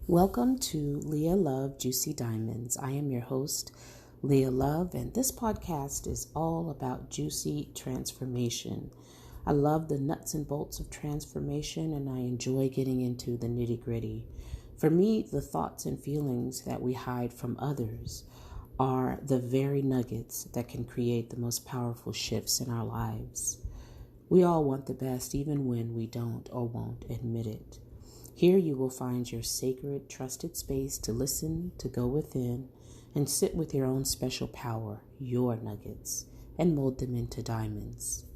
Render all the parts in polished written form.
Welcome to Leah Love Juicy Diamonds. I am your host, Leah Love, and this podcast is all about juicy transformation. I love the nuts and bolts of transformation, and I enjoy getting into the nitty-gritty. For me, the thoughts and feelings that we hide from others are the very nuggets that can create the most powerful shifts in our lives. We all want the best, even when we don't or won't admit it. Here you will find your sacred, trusted space to listen, to go within, and sit with your own special power, your nuggets, and mold them into diamonds.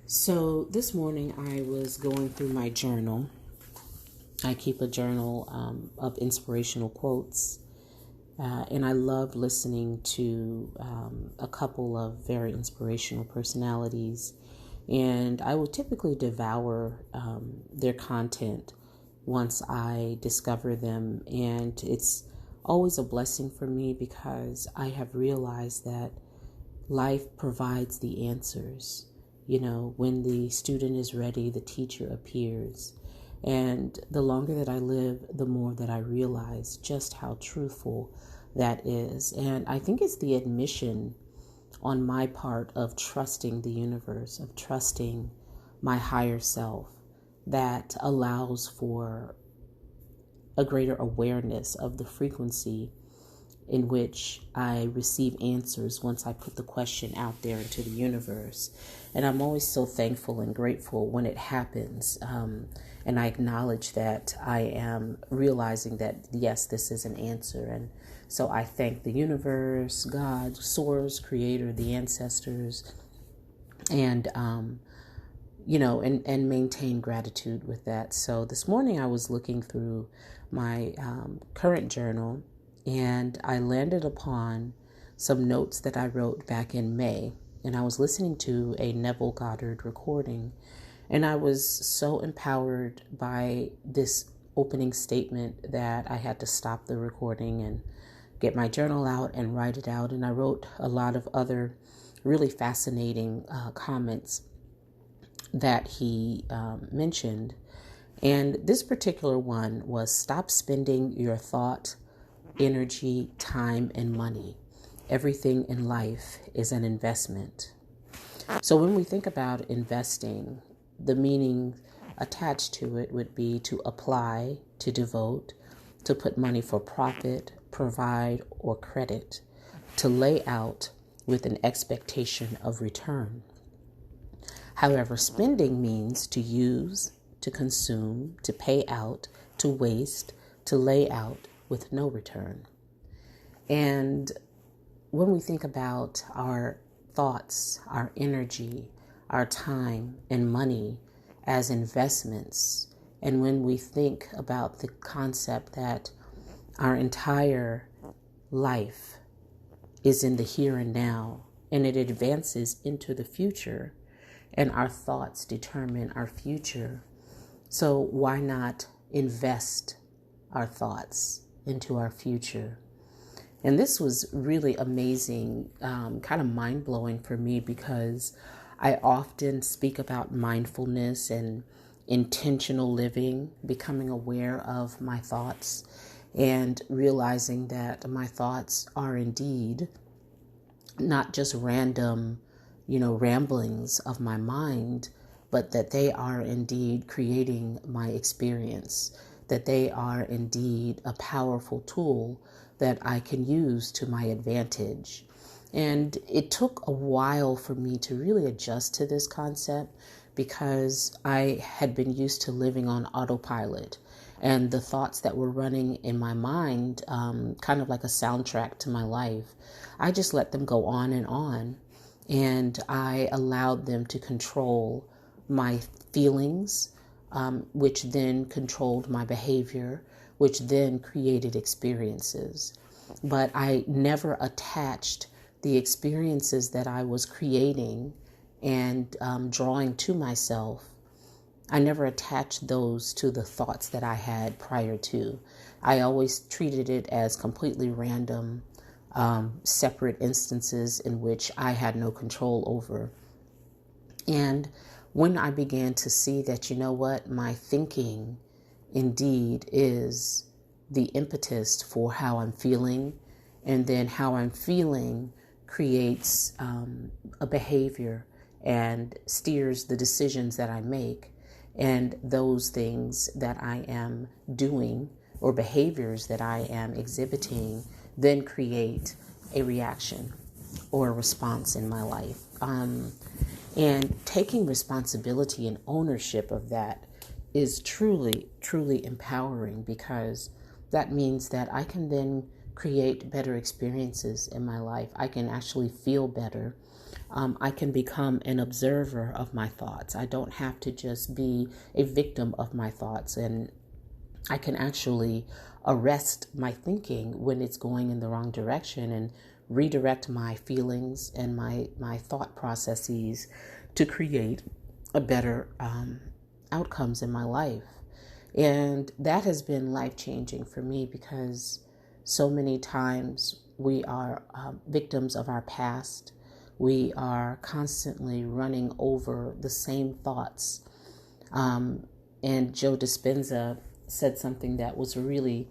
So this morning I was going through my journal. I keep a journal of inspirational quotes, and I love listening to a couple of very inspirational personalities, and I will typically devour their content once I discover them. And it's always a blessing for me because I have realized that life provides the answers. You know, when the student is ready, the teacher appears. And the longer that I live, the more that I realize just how truthful that is. And I think it's the admission on my part of trusting the universe, of trusting my higher self, that allows for a greater awareness of the frequency in which I receive answers once I put the question out there into the universe. And I'm always so thankful and grateful when it happens. And I acknowledge that I am realizing that, yes, this is an answer. And so I thank the universe, God, Source, Creator, the ancestors, and and maintain gratitude with that. So this morning I was looking through my current journal, and I landed upon some notes that I wrote back in May. And I was listening to a Neville Goddard recording, and I was so empowered by this opening statement that I had to stop the recording and get my journal out and write it out. And I wrote a lot of other really fascinating comments that he mentioned. And this particular one was: stop spending your thought, energy, time, and money. Everything in life is an investment. So when we think about investing, the meaning attached to it would be to apply, to devote, to put money for profit, provide, or credit, to lay out with an expectation of return. However, spending means to use, to consume, to pay out, to waste, to lay out with no return. And when we think about our thoughts, our energy, our time, and money as investments, and when we think about the concept that our entire life is in the here and now, and it advances into the future, and our thoughts determine our future. So why not invest our thoughts into our future? And this was really amazing, kind of mind-blowing for me, because I often speak about mindfulness and intentional living, becoming aware of my thoughts and realizing that my thoughts are indeed not just random ramblings of my mind, but that they are indeed creating my experience, that they are indeed a powerful tool that I can use to my advantage. And it took a while for me to really adjust to this concept, because I had been used to living on autopilot, and the thoughts that were running in my mind, kind of like a soundtrack to my life, I just let them go on, and I allowed them to control my feelings, which then controlled my behavior, which then created experiences. But I never attached the experiences that I was creating and drawing to myself. I never attached those to the thoughts that I had prior to. I always treated it as completely random, separate instances in which I had no control over. And when I began to see that, my thinking indeed is the impetus for how I'm feeling, and then how I'm feeling creates a behavior and steers the decisions that I make. And those things that I am doing or behaviors that I am exhibiting then create a reaction or a response in my life. And taking responsibility and ownership of that is truly, truly empowering, because that means that I can then create better experiences in my life. I can actually feel better. I can become an observer of my thoughts. I don't have to just be a victim of my thoughts, and I can actually arrest my thinking when it's going in the wrong direction and redirect my feelings and my thought processes to create a better outcomes in my life. And that has been life-changing for me, because so many times we are victims of our past. We are constantly running over the same thoughts. And Joe Dispenza said something that was really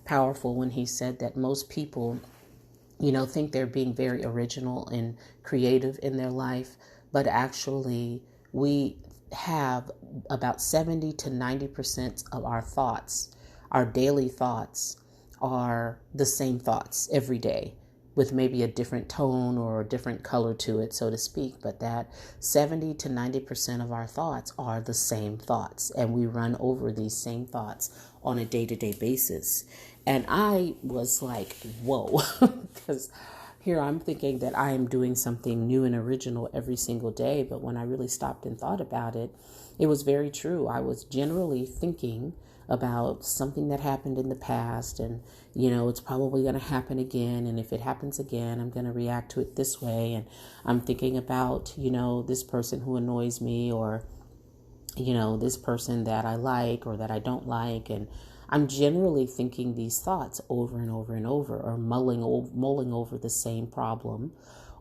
powerful when he said that most people, think they're being very original and creative in their life, but actually we have about 70 to 90% of our thoughts, our daily thoughts, are the same thoughts every day, with maybe a different tone or a different color to it, so to speak. But that 70 to 90% of our thoughts are the same thoughts, and we run over these same thoughts on a day-to-day basis. And I was like, whoa, because here I'm thinking that I am doing something new and original every single day. But when I really stopped and thought about it, it was very true. I was generally thinking about something that happened in the past, and it's probably going to happen again, and if it happens again, I'm going to react to it this way. And I'm thinking about this person who annoys me, or this person that I like or that I don't like, and I'm generally thinking these thoughts over and over and over, or mulling over the same problem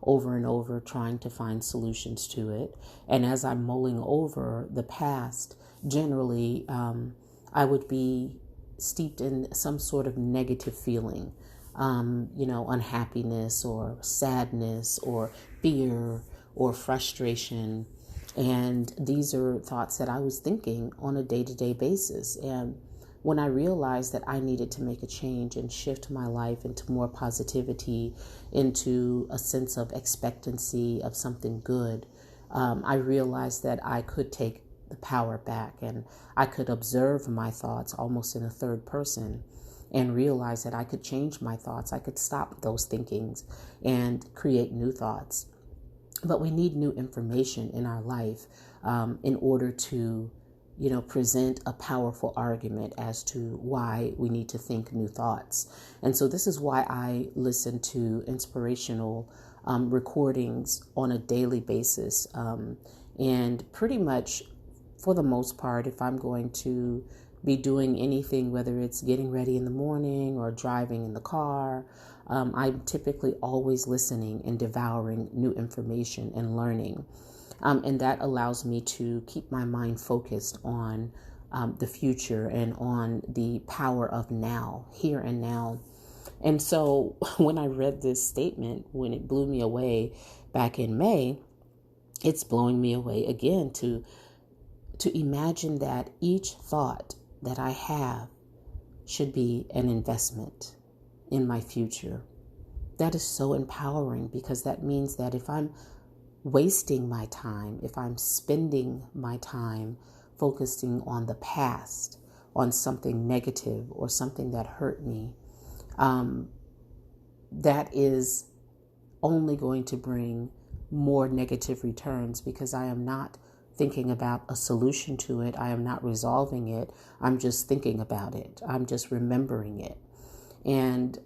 over and over, trying to find solutions to it. And as I'm mulling over the past, generally I would be steeped in some sort of negative feeling, unhappiness or sadness or fear or frustration. And these are thoughts that I was thinking on a day-to-day basis. And when I realized that I needed to make a change and shift my life into more positivity, into a sense of expectancy of something good, I realized that I could take the power back, and I could observe my thoughts almost in a third person and realize that I could change my thoughts. I could stop those thinkings and create new thoughts. But we need new information in our life in order to present a powerful argument as to why we need to think new thoughts. And so this is why I listen to inspirational recordings on a daily basis. And pretty much, for the most part, if I'm going to be doing anything, whether it's getting ready in the morning or driving in the car, I'm typically always listening and devouring new information and learning. And that allows me to keep my mind focused on the future and on the power of now, here and now. And so when I read this statement, when it blew me away back in May, it's blowing me away again to imagine that each thought that I have should be an investment in my future. That is so empowering, because that means that if I'm wasting my time, if I'm spending my time focusing on the past, on something negative or something that hurt me, that is only going to bring more negative returns, because I am not thinking about a solution to it. I am not resolving it. I'm just thinking about it. I'm just remembering it. And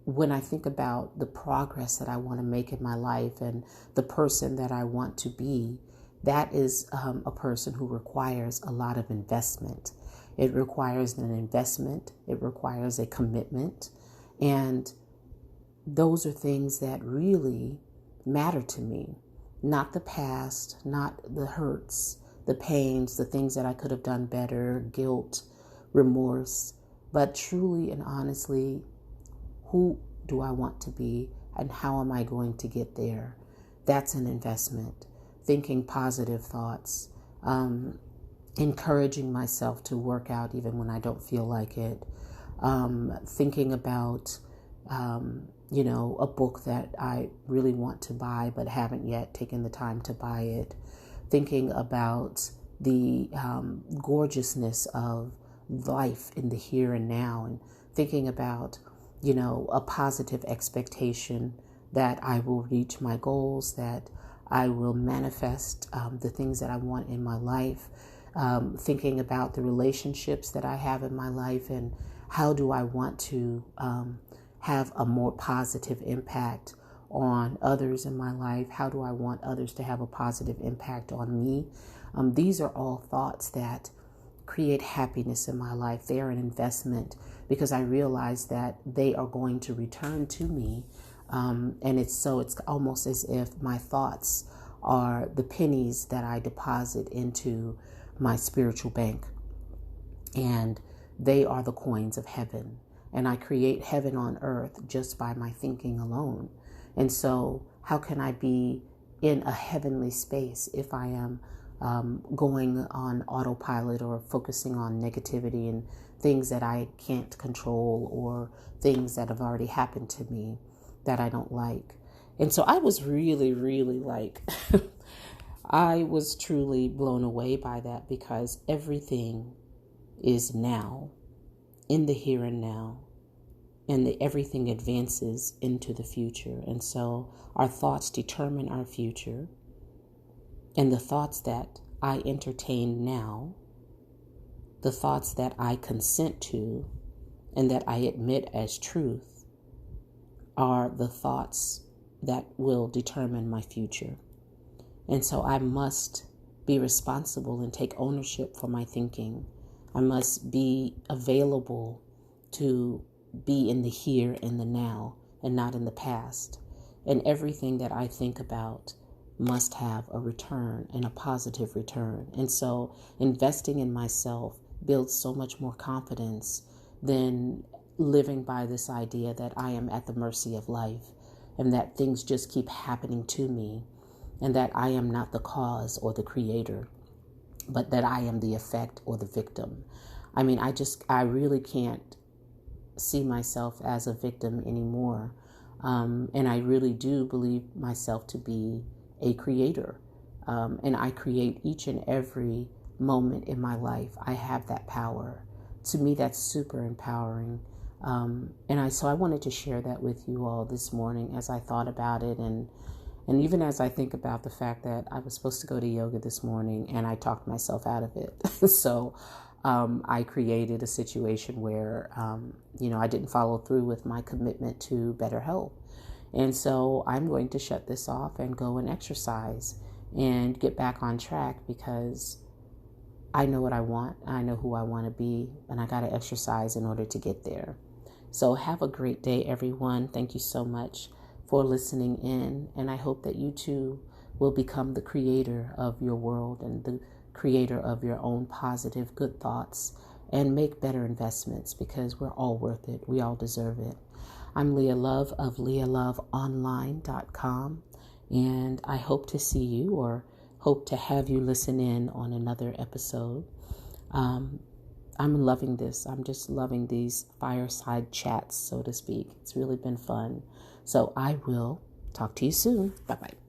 when I think about the progress that I want to make in my life and the person that I want to be, that is a person who requires a lot of investment. It requires an investment. It requires a commitment. And those are things that really matter to me. Not the past, not the hurts, the pains, the things that I could have done better, guilt, remorse. but truly and honestly, who do I want to be and how am I going to get there? That's an investment. Thinking positive thoughts, encouraging myself to work out even when I don't feel like it, thinking about, a book that I really want to buy but haven't yet taken the time to buy it, thinking about the gorgeousness of life in the here and now, and thinking about, a positive expectation that I will reach my goals, that I will manifest the things that I want in my life, thinking about the relationships that I have in my life and how do I want to have a more positive impact on others in my life? How do I want others to have a positive impact on me? These are all thoughts that create happiness in my life. They are an investment because I realize that they are going to return to me. And it's almost as if my thoughts are the pennies that I deposit into my spiritual bank. And they are the coins of heaven. And I create heaven on earth just by my thinking alone. And so how can I be in a heavenly space if I am going on autopilot or focusing on negativity and things that I can't control or things that have already happened to me that I don't like? And so I was really, really I was truly blown away by that, because everything is now, in the here and now, and everything advances into the future. And so our thoughts determine our future, and the thoughts that I entertain now, the thoughts that I consent to and that I admit as truth, are the thoughts that will determine my future. And so I must be responsible and take ownership for my thinking. I must be available to be in the here and the now and not in the past. And everything that I think about must have a return, and a positive return. And so investing in myself builds so much more confidence than living by this idea that I am at the mercy of life and that things just keep happening to me, and that I am not the cause or the creator, but that I am the effect or the victim. I mean, I really can't see myself as a victim anymore. And I really do believe myself to be a creator. And I create each and every moment in my life. I have that power. To me, that's super empowering. So I wanted to share that with you all this morning as I thought about it. And even as I think about the fact that I was supposed to go to yoga this morning and I talked myself out of it. So I created a situation where, I didn't follow through with my commitment to better health. And so I'm going to shut this off and go and exercise and get back on track, because I know what I want. I know who I want to be, and I got to exercise in order to get there. So have a great day, everyone. Thank you so much for listening in. And I hope that you too will become the creator of your world and the creator of your own positive, good thoughts, and make better investments, because we're all worth it. We all deserve it. I'm Leah Love of LeahLoveOnline.com, and I hope to see you, or hope to have you listen in on another episode. I'm loving this. I'm just loving these fireside chats, so to speak. It's really been fun. So I will talk to you soon. Bye-bye.